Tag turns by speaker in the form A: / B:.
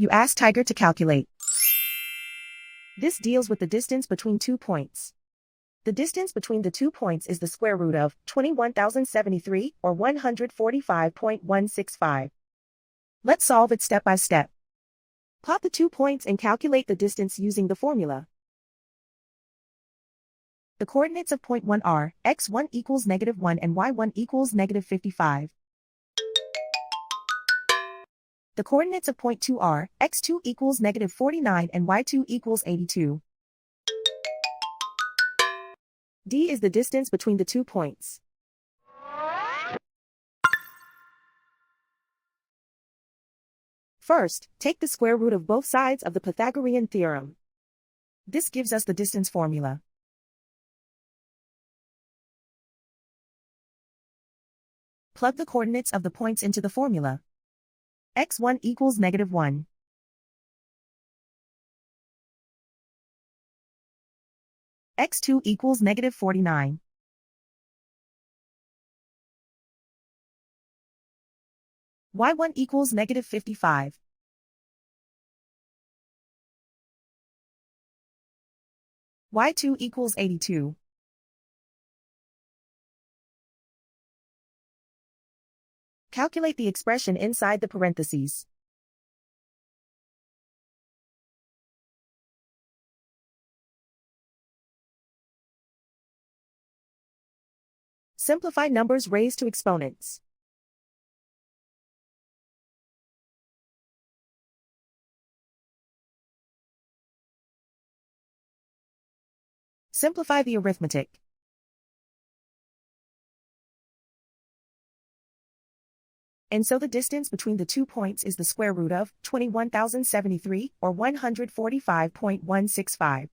A: You ask Tiger to calculate. This deals with the distance between 2 points. The distance between the 2 points is the square root of 21,073 or 145.165. Let's solve it step by step. Plot the 2 points and calculate the distance using the formula. The coordinates of point 1 are x1 equals -1 and y1 equals -55. The coordinates of point 2 are x2 equals -49 and y2 equals 82. D is the distance between the 2 points. First, take the square root of both sides of the Pythagorean theorem. This gives us the distance formula. Plug the coordinates of the points into the formula. x1 equals -1. x2 equals -49. y1 equals -55. y2 equals 82. Calculate the expression inside the parentheses. Simplify numbers raised to exponents. Simplify the arithmetic. And so the distance between the 2 points is the square root of 21,073 or 145.165.